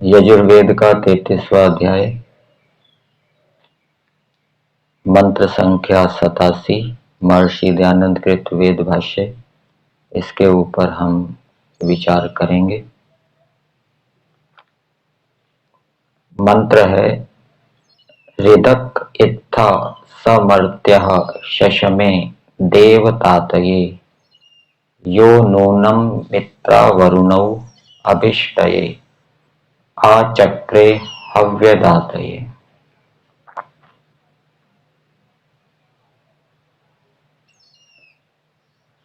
यजुर्वेद का 33वां अध्याय, मंत्र संख्या 87, महर्षि दयानंद कृत वेद भाष्य। इसके ऊपर हम विचार करेंगे। मंत्र है हृदक इत्था समर्त्यः शशमे देवतातये यो नूनम मित्रा वरुणौ अभिष्टये आचक्रे हव्यदातये।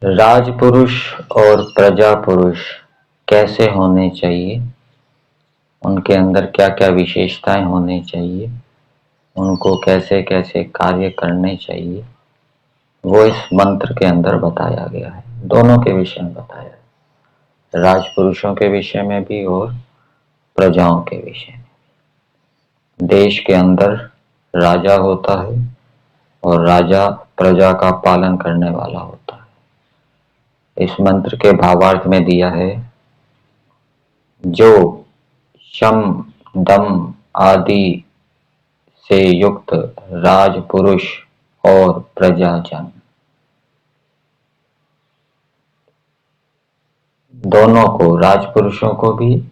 राजपुरुष और प्रजा पुरुष कैसे होने चाहिए, उनके अंदर क्या क्या विशेषताएं होनी चाहिए, उनको कैसे कैसे कार्य करने चाहिए, वो इस मंत्र के अंदर बताया गया है। दोनों के विषय में बताया है, राजपुरुषों के विषय में भी और प्रजाओं के विषय में। देश के अंदर राजा होता है और राजा प्रजा का पालन करने वाला होता है। इस मंत्र के भावार्थ में दिया है, जो शम दम आदि से युक्त राजपुरुष और प्रजाजन, दोनों को, राजपुरुषों को भी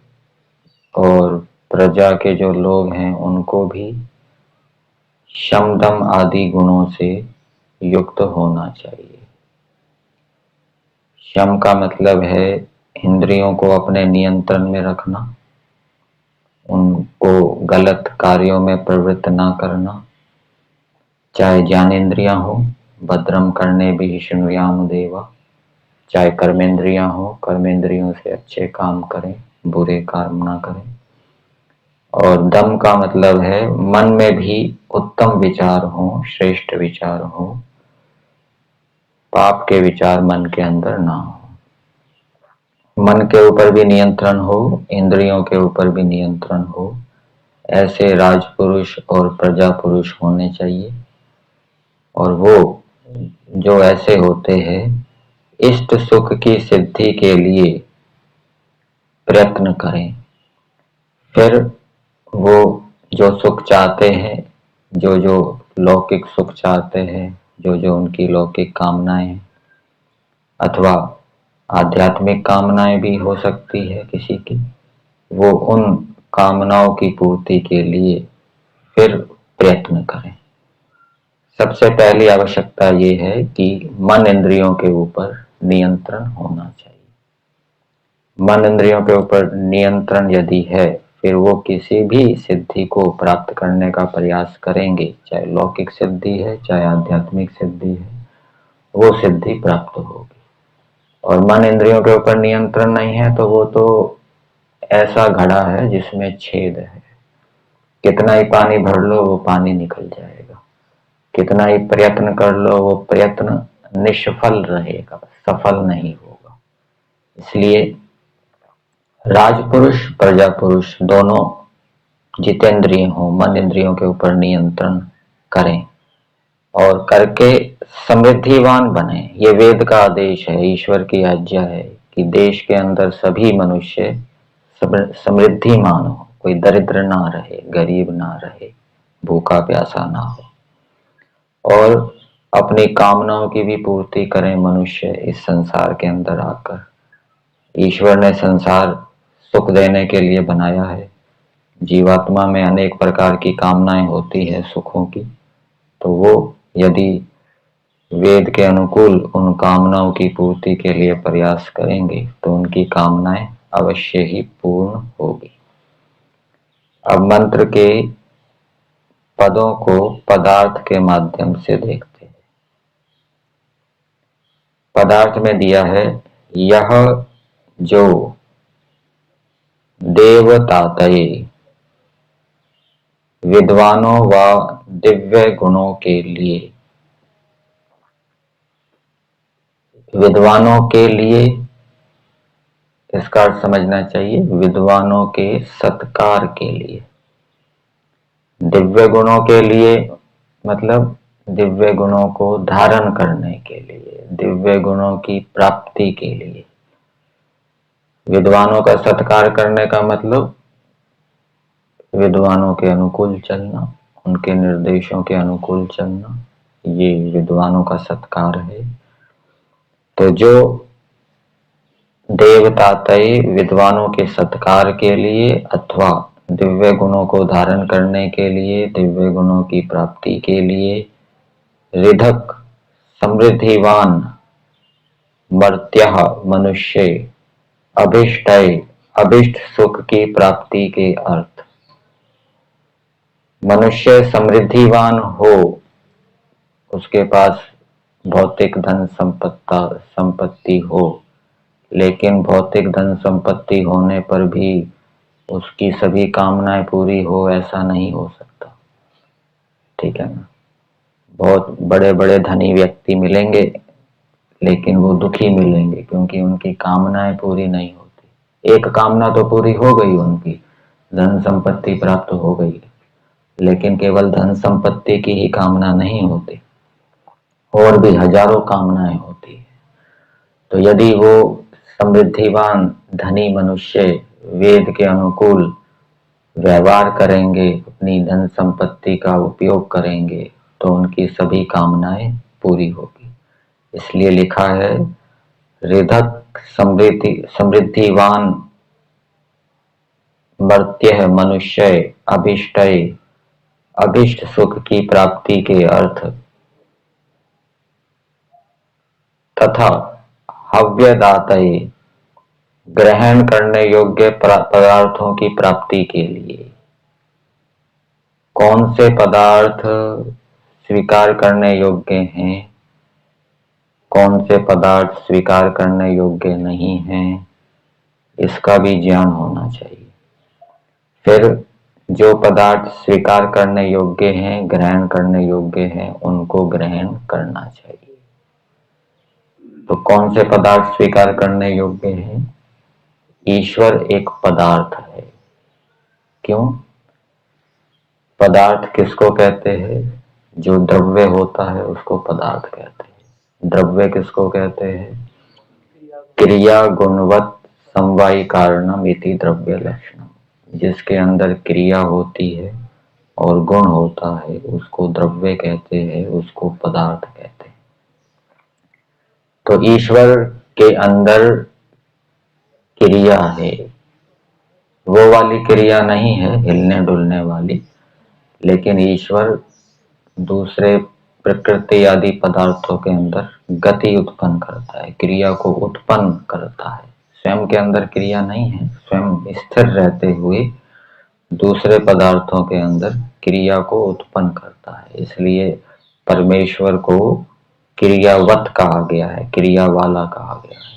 और प्रजा के जो लोग हैं उनको भी शम दम आदि गुणों से युक्त होना चाहिए। शम का मतलब है इंद्रियों को अपने नियंत्रण में रखना, उनको गलत कार्यों में प्रवृत्त ना करना, चाहे ज्ञानेन्द्रियां हो, भद्रम करने भी शृणुयाम देवा, चाहे कर्मेंद्रियां हो, कर्मेंद्रियों से अच्छे काम करें, बुरे काम ना करें। और दम का मतलब है मन में भी उत्तम विचार हो, श्रेष्ठ विचार हो, पाप के विचार मन के अंदर ना हो। मन के ऊपर भी नियंत्रण हो, इंद्रियों के ऊपर भी नियंत्रण हो, ऐसे राजपुरुष और प्रजा पुरुष होने चाहिए। और वो जो ऐसे होते हैं इष्ट सुख की सिद्धि के लिए प्रयत्न करें। फिर वो जो सुख चाहते हैं, जो जो लौकिक सुख चाहते हैं, जो जो उनकी लौकिक कामनाएं हैं, अथवा आध्यात्मिक कामनाएं भी हो सकती है किसी की, वो उन कामनाओं की पूर्ति के लिए फिर प्रयत्न करें। सबसे पहली आवश्यकता ये है कि मन इंद्रियों के ऊपर नियंत्रण होना चाहिए। मन इंद्रियों के ऊपर नियंत्रण यदि है, फिर वो किसी भी सिद्धि को प्राप्त करने का प्रयास करेंगे, चाहे लौकिक सिद्धि है चाहे आध्यात्मिक सिद्धि है, वो सिद्धि प्राप्त होगी। और मन इंद्रियों के ऊपर नियंत्रण नहीं है तो वो तो ऐसा घड़ा है जिसमें छेद है, कितना ही पानी भर लो वो पानी निकल जाएगा, कितना ही प्रयत्न कर लो वो प्रयत्न निष्फल रहेगा, सफल नहीं होगा। इसलिए राजपुरुष प्रजा पुरुष दोनों जितेंद्रिय हो, मन इंद्रियों के ऊपर नियंत्रण करें और करके समृद्धिवान बने। ये वेद का आदेश है, ईश्वर की आज्ञा है कि देश के अंदर सभी मनुष्य समृद्धिमान हो, कोई दरिद्र ना रहे, गरीब ना रहे, भूखा प्यासा ना हो, और अपनी कामनाओं की भी पूर्ति करें मनुष्य इस संसार के अंदर आकर। ईश्वर ने संसार सुख देने के लिए बनाया है। जीवात्मा में अनेक प्रकार की कामनाएं होती है सुखों की, तो वो यदि वेद के अनुकूल उन कामनाओं की पूर्ति के लिए प्रयास करेंगे तो उनकी कामनाएं अवश्य ही पूर्ण होगी। अब मंत्र के पदों को पदार्थ के माध्यम से देखते हैं। पदार्थ में दिया है, यह जो देवतातये विद्वानों व दिव्य गुणों के लिए, विद्वानों के लिए इसका अर्थ समझना चाहिए, विद्वानों के सत्कार के लिए। दिव्य गुणों के लिए मतलब दिव्य गुणों को धारण करने के लिए, दिव्य गुणों की प्राप्ति के लिए। विद्वानों का सत्कार करने का मतलब विद्वानों के अनुकूल चलना, उनके निर्देशों के अनुकूल चलना, ये विद्वानों का सत्कार है। तो जो देवतातय विद्वानों के सत्कार के लिए अथवा दिव्य गुणों को धारण करने के लिए, दिव्य गुणों की प्राप्ति के लिए ऋधक समृद्धिवान मर्त्यः मनुष्य अभिष्टय अभिष्ट सुख की प्राप्ति के अर्थ, मनुष्य समृद्धिवान हो, उसके पास भौतिक धन संपत्ति हो, लेकिन भौतिक धन संपत्ति होने पर भी उसकी सभी कामनाएं पूरी हो, ऐसा नहीं हो सकता। ठीक है ना। बहुत बड़े बड़े धनी व्यक्ति मिलेंगे लेकिन वो दुखी मिलेंगे, क्योंकि उनकी कामनाएं पूरी नहीं होती। एक कामना तो पूरी हो गई उनकी, धन संपत्ति प्राप्त हो गई, लेकिन केवल धन संपत्ति की ही कामना नहीं होती, और भी हजारों कामनाएं होती है। तो यदि वो समृद्धिवान धनी मनुष्य वेद के अनुकूल व्यवहार करेंगे, अपनी धन संपत्ति का उपयोग करेंगे, तो उनकी सभी कामनाएं पूरी होगी। इसलिए लिखा है ऋधक समृद्धिवान मर्त्य मनुष्य अभिष्टय अभिष्ट सुख की प्राप्ति के अर्थ तथा हव्यदातय ग्रहण करने योग्य पदार्थों की प्राप्ति के लिए। कौन से पदार्थ स्वीकार करने योग्य हैं, कौन से पदार्थ स्वीकार करने योग्य नहीं हैं, इसका भी ज्ञान होना चाहिए। फिर जो पदार्थ स्वीकार करने योग्य हैं, ग्रहण करने योग्य हैं, उनको ग्रहण करना चाहिए। तो कौन से पदार्थ स्वीकार करने योग्य हैं? ईश्वर एक पदार्थ है। क्यों? पदार्थ किसको कहते हैं? जो द्रव्य होता है उसको पदार्थ कहते हैं। द्रव्य किसको कहते हैं? क्रिया गुणवत् समवायी कारणम इति द्रव्य लक्षणम। जिसके अंदर क्रिया होती है और गुण होता है उसको द्रव्य कहते हैं, उसको पदार्थ कहते हैं। तो ईश्वर के अंदर क्रिया है, वो वाली क्रिया नहीं है हिलने डुलने वाली, लेकिन ईश्वर दूसरे प्रकृति आदि पदार्थों के अंदर गति उत्पन्न करता है, क्रिया को उत्पन्न करता है। स्वयं के अंदर क्रिया नहीं है, स्वयं स्थिर रहते हुए दूसरे पदार्थों के अंदर क्रिया को उत्पन्न करता है। इसलिए परमेश्वर को क्रियावत कहा गया है, क्रिया वाला कहा गया है।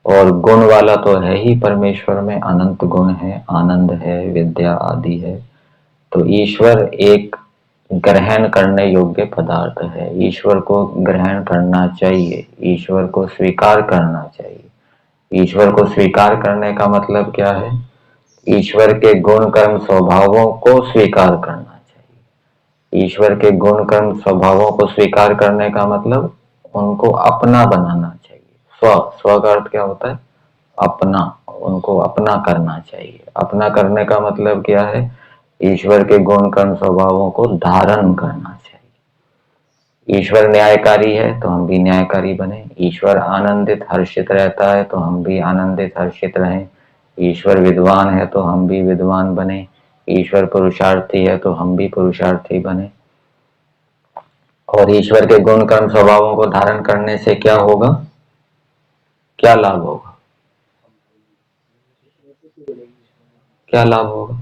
और गुण वाला तो है ही, परमेश्वर में अनंत गुण है, आनंद है, विद्या आदि है। तो ईश्वर एक ग्रहण करने योग्य पदार्थ है। ईश्वर को ग्रहण करना चाहिए, ईश्वर को स्वीकार करना चाहिए। ईश्वर को स्वीकार करने का मतलब क्या है? ईश्वर के गुण कर्म स्वभावों को स्वीकार करना चाहिए। ईश्वर के गुण कर्म स्वभावों को स्वीकार करने का मतलब उनको अपना बनाना चाहिए। स्व का अर्थ क्या होता है? अपना, उनको अपना करना चाहिए। अपना करने का मतलब क्या है? ईश्वर के गुण कर्म स्वभावों को धारण करना चाहिए। ईश्वर न्यायकारी है तो हम भी न्यायकारी बने। ईश्वर आनंदित हर्षित रहता है तो हम भी आनंदित हर्षित रहें। ईश्वर विद्वान है तो हम भी विद्वान बने। ईश्वर पुरुषार्थी है तो हम भी पुरुषार्थी बने। और ईश्वर के गुण कर्म स्वभावों को धारण करने से क्या होगा? क्या लाभ होगा? क्या लाभ होगा?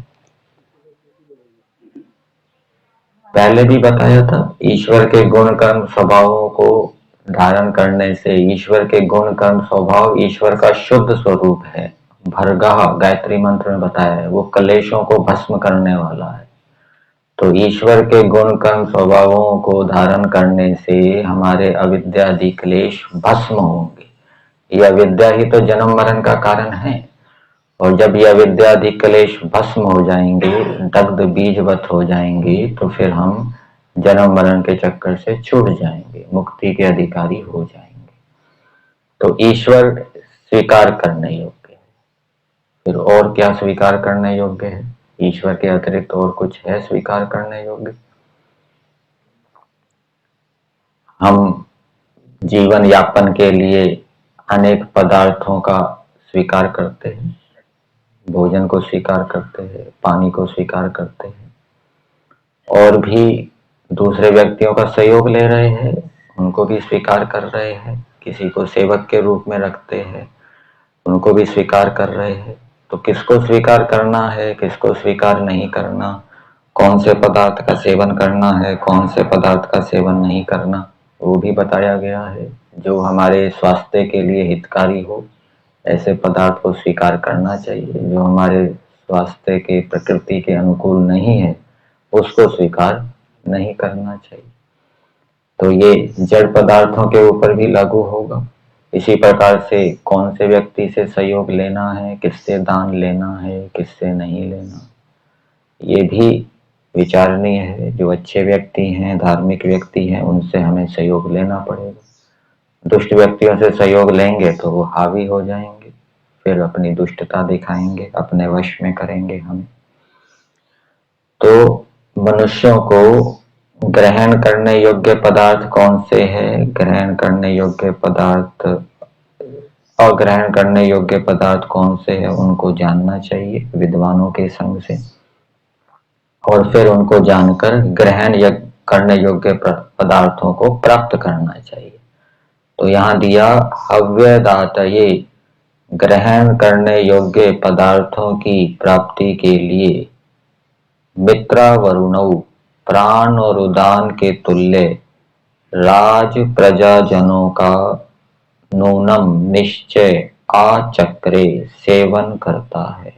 पहले भी बताया था, ईश्वर के गुण कर्म स्वभावों को धारण करने से, ईश्वर के गुण कर्म स्वभाव ईश्वर का शुद्ध स्वरूप है। भर्गः गायत्री मंत्र में बताया है, वो कलेशों को भस्म करने वाला है। तो ईश्वर के गुण कर्म स्वभावों को धारण करने से हमारे अविद्यादि क्लेश भस्म होंगे। यह विद्या ही तो जन्म मरण का कारण है। और जब यह विद्यादि क्लेश भस्म हो जाएंगे, दग्ध बीजवत हो जाएंगे, तो फिर हम जन्म मरण के चक्कर से छूट जाएंगे, मुक्ति के अधिकारी हो जाएंगे। तो ईश्वर स्वीकार करने योग्य है। फिर और क्या स्वीकार करने योग्य है? ईश्वर के अतिरिक्त और कुछ है स्वीकार करने योग्य? हम जीवन यापन के लिए अनेक पदार्थों का स्वीकार करते हैं, भोजन को स्वीकार करते हैं, पानी को स्वीकार करते हैं, और भी दूसरे व्यक्तियों का सहयोग ले रहे हैं, उनको भी स्वीकार कर रहे हैं, किसी को सेवक के रूप में रखते हैं, उनको भी स्वीकार कर रहे हैं। तो किसको स्वीकार करना है, किसको स्वीकार नहीं करना, कौन से पदार्थ का सेवन करना है, कौन से पदार्थ का सेवन नहीं करना, वो भी बताया गया है। जो हमारे स्वास्थ्य के लिए हितकारी हो ऐसे पदार्थ को स्वीकार करना चाहिए, जो हमारे स्वास्थ्य के प्रकृति के अनुकूल नहीं है उसको स्वीकार नहीं करना चाहिए। तो ये जड़ पदार्थों के ऊपर भी लागू होगा। इसी प्रकार से कौन से व्यक्ति से सहयोग लेना है, किससे दान लेना है, किससे नहीं लेना, ये भी विचारणीय है। जो अच्छे व्यक्ति हैं, धार्मिक व्यक्ति हैं, उनसे हमें सहयोग लेना पड़ेगा। दुष्ट व्यक्तियों से सहयोग लेंगे तो वो हावी हो जाएंगे, फिर अपनी दुष्टता दिखाएंगे, अपने वश में करेंगे हमें। तो मनुष्यों को ग्रहण करने योग्य पदार्थ कौन से हैं, ग्रहण करने योग्य पदार्थ, अग्रहण करने योग्य पदार्थ कौन से हैं, उनको जानना चाहिए विद्वानों के संग से, और फिर उनको जानकर ग्रहण करने योग्य पदार्थों को प्राप्त करना चाहिए। तो यहाँ दिया हव्यदातये, ग्रहण करने योग्य पदार्थों की प्राप्ति के लिए मित्रा वरुणौ, प्राण और उदान के तुल्य राज प्रजाजनों का नूनम निश्चय आचक्रे सेवन करता है।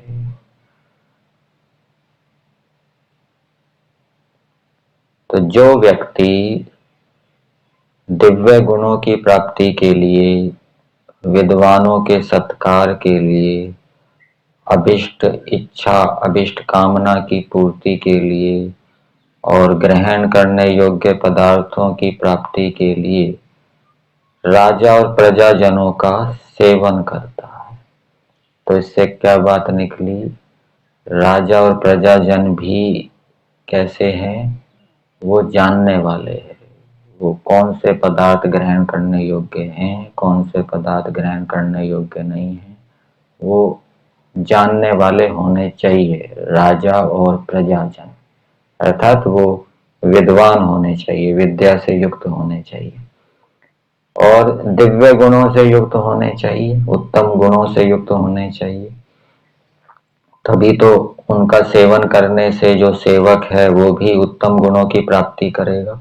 तो जो व्यक्ति दिव्य गुणों की प्राप्ति के लिए, विद्वानों के सत्कार के लिए, अभिष्ट इच्छा, अभिष्ट कामना की पूर्ति के लिए और ग्रहण करने योग्य पदार्थों की प्राप्ति के लिए राजा और प्रजाजनों का सेवन करता है। तो इससे क्या बात निकली? राजा और प्रजाजन भी कैसे हैं? वो जानने वाले हैं, वो कौन से पदार्थ ग्रहण करने योग्य हैं, कौन से पदार्थ ग्रहण करने योग्य नहीं है, वो जानने वाले होने चाहिए राजा और प्रजाजन। अर्थात वो विद्वान होने चाहिए, विद्या से युक्त होने चाहिए और दिव्य गुणों से युक्त होने चाहिए, उत्तम गुणों से युक्त होने चाहिए। तभी तो उनका सेवन करने से जो सेवक है वो भी उत्तम गुणों की प्राप्ति करेगा।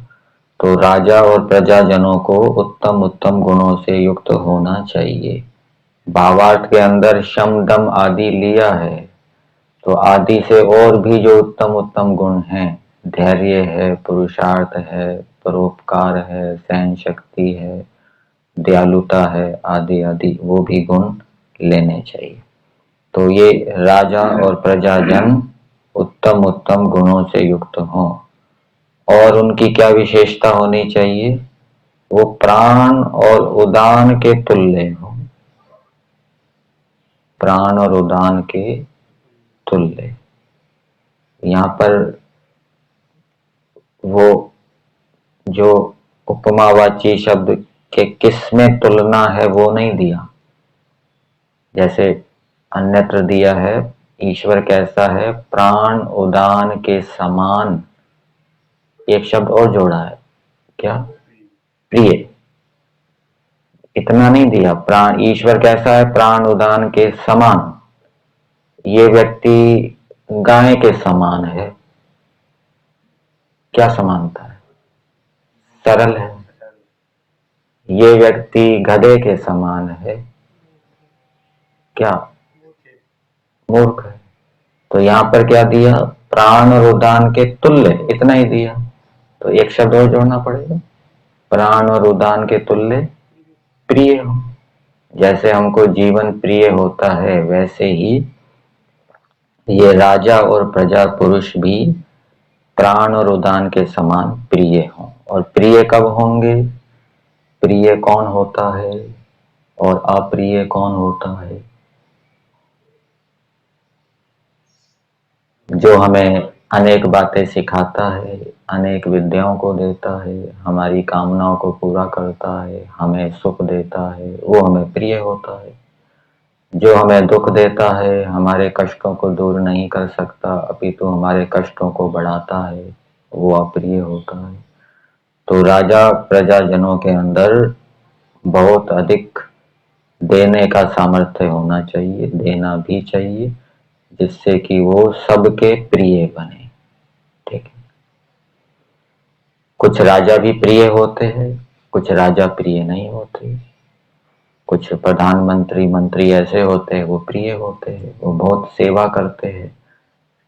तो राजा और प्रजाजनों को उत्तम उत्तम गुणों से युक्त होना चाहिए। भावार्थ के अंदर शम दम आदि लिया है, तो आदि से और भी जो उत्तम उत्तम गुण हैं, धैर्य है, पुरुषार्थ है, परोपकार है, सहन शक्ति है, दयालुता है, आदि आदि, वो भी गुण लेने चाहिए। तो ये राजा और प्रजाजन उत्तम उत्तम गुणों से युक्त हों। और उनकी क्या विशेषता होनी चाहिए? वो प्राण और उदान के तुल्य हो, प्राण और उदान के तुल्य। यहाँ पर वो जो उपमावाची शब्द के किस में तुलना है वो नहीं दिया, जैसे अन्यत्र दिया है ईश्वर कैसा है, प्राण उदान के समान। एक शब्द और जोड़ा है, क्या? प्रिय। इतना नहीं दिया, प्राण, ईश्वर कैसा है, प्राण उदान के समान। ये व्यक्ति गाय के समान है। क्या समानता है? सरल है। ये व्यक्ति गधे के समान है। क्या? मूर्ख है। तो यहाँ पर क्या दिया? प्राण और उदान के तुल्य, इतना ही दिया। तो एक शब्द और जोड़ना पड़ेगा, प्राण और उदान के तुल्य प्रिय हो। जैसे हमको जीवन प्रिय होता है वैसे ही ये राजा और प्रजा पुरुष भी प्राण और उदान के समान प्रिय हों। और प्रिय कब होंगे? प्रिय कौन होता है और अप्रिय कौन होता है? जो हमें अनेक बातें सिखाता है, अनेक विद्याओं को देता है, हमारी कामनाओं को पूरा करता है, हमें सुख देता है, वो हमें प्रिय होता है। जो हमें दुख देता है, हमारे कष्टों को दूर नहीं कर सकता, अपितु हमारे कष्टों को बढ़ाता है, वो अप्रिय होता है। तो राजा प्रजाजनों के अंदर बहुत अधिक देने का सामर्थ्य होना चाहिए, देना भी चाहिए, जिससे कि वो सबके प्रिय बने। ठीक है। कुछ राजा भी प्रिय होते हैं, कुछ राजा प्रिय नहीं होते। कुछ प्रधानमंत्री मंत्री ऐसे होते हैं वो प्रिय होते हैं, वो बहुत सेवा करते हैं।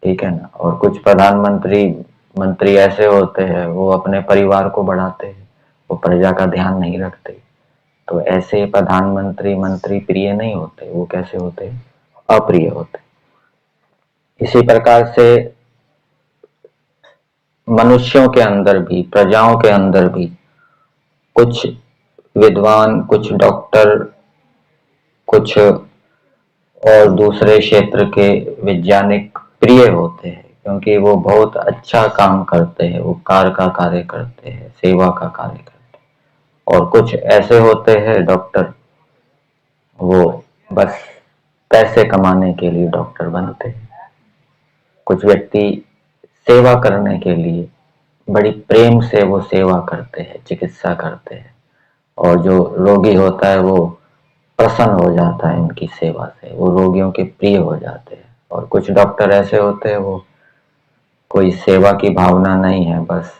ठीक है ना। और कुछ प्रधानमंत्री मंत्री ऐसे होते हैं वो अपने परिवार को बढ़ाते हैं, वो प्रजा का ध्यान नहीं रखते। तो ऐसे प्रधानमंत्री मंत्री प्रिय नहीं होते, वो कैसे होते? अप्रिय होते। इसी प्रकार से मनुष्यों के अंदर भी, प्रजाओं के अंदर भी कुछ विद्वान, कुछ डॉक्टर, कुछ और दूसरे क्षेत्र के वैज्ञानिक प्रिय होते हैं, क्योंकि वो बहुत अच्छा काम करते हैं, उपकार का कार्य करते हैं, सेवा का कार्य करते हैं। और कुछ ऐसे होते हैं डॉक्टर, वो बस पैसे कमाने के लिए डॉक्टर बनते हैं। कुछ व्यक्ति सेवा करने के लिए बड़ी प्रेम से वो सेवा करते हैं, चिकित्सा करते हैं, और जो रोगी होता है वो प्रसन्न हो जाता है इनकी सेवा से, वो रोगियों के प्रिय हो जाते हैं। और कुछ डॉक्टर ऐसे होते हैं वो कोई सेवा की भावना नहीं है, बस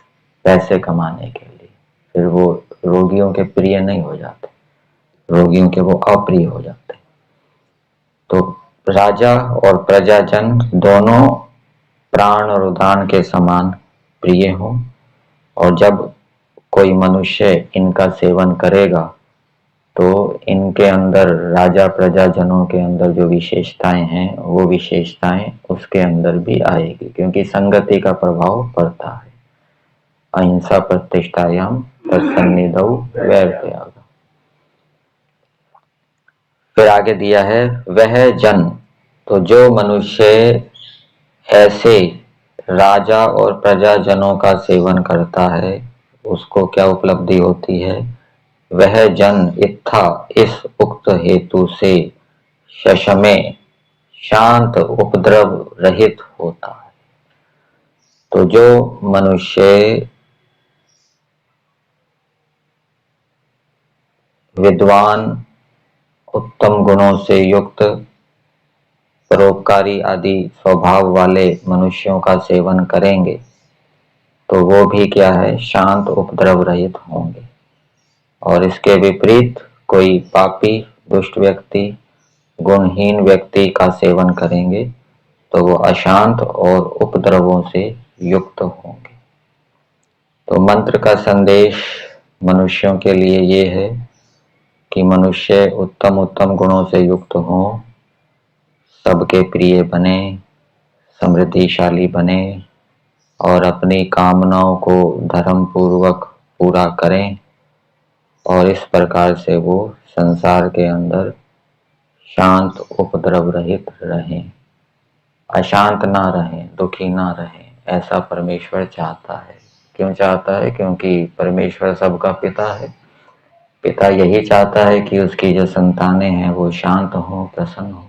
पैसे कमाने के लिए, फिर वो रोगियों के प्रिय नहीं हो जाते, रोगियों के वो अप्रिय हो जाते। तो राजा और प्रजाजन दोनों प्राण और उदान के समान प्रिय हो, और जब कोई मनुष्य इनका सेवन करेगा तो इनके अंदर, राजा प्रजाजनों के अंदर जो विशेषताएं हैं वो विशेषताएं उसके अंदर भी आएगी, क्योंकि संगति का प्रभाव पड़ता है। अहिंसा प्रतिष्ठायाम तत्सन्निधौ वैर त्याग। फिर आगे दिया है वह जन। तो जो मनुष्य ऐसे राजा और प्रजाजनों का सेवन करता है उसको क्या उपलब्धि होती है? वह जन इत्था, इस उक्त हेतु से शशमे, शांत, उपद्रव रहित होता है। तो जो मनुष्य विद्वान, उत्तम गुणों से युक्त, परोपकारी आदि स्वभाव वाले मनुष्यों का सेवन करेंगे तो वो भी क्या है? शांत, उपद्रव रहित होंगे। और इसके विपरीत कोई पापी, दुष्ट व्यक्ति, गुणहीन व्यक्ति का सेवन करेंगे तो वो अशांत और उपद्रवों से युक्त होंगे। तो मंत्र का संदेश मनुष्यों के लिए ये है कि मनुष्य उत्तम उत्तम गुणों से युक्त हो, सबके प्रिय बने, समृद्धिशाली बने, और अपनी कामनाओं को धर्म पूर्वक पूरा करें, और इस प्रकार से वो संसार के अंदर शांत, उपद्रव रहित रहें, अशांत ना रहें, दुखी ना रहें। ऐसा परमेश्वर चाहता है। क्यों चाहता है? क्योंकि परमेश्वर सबका पिता है। पिता यही चाहता है कि उसकी जो संतानें हैं वो शांत हो, प्रसन्न हो।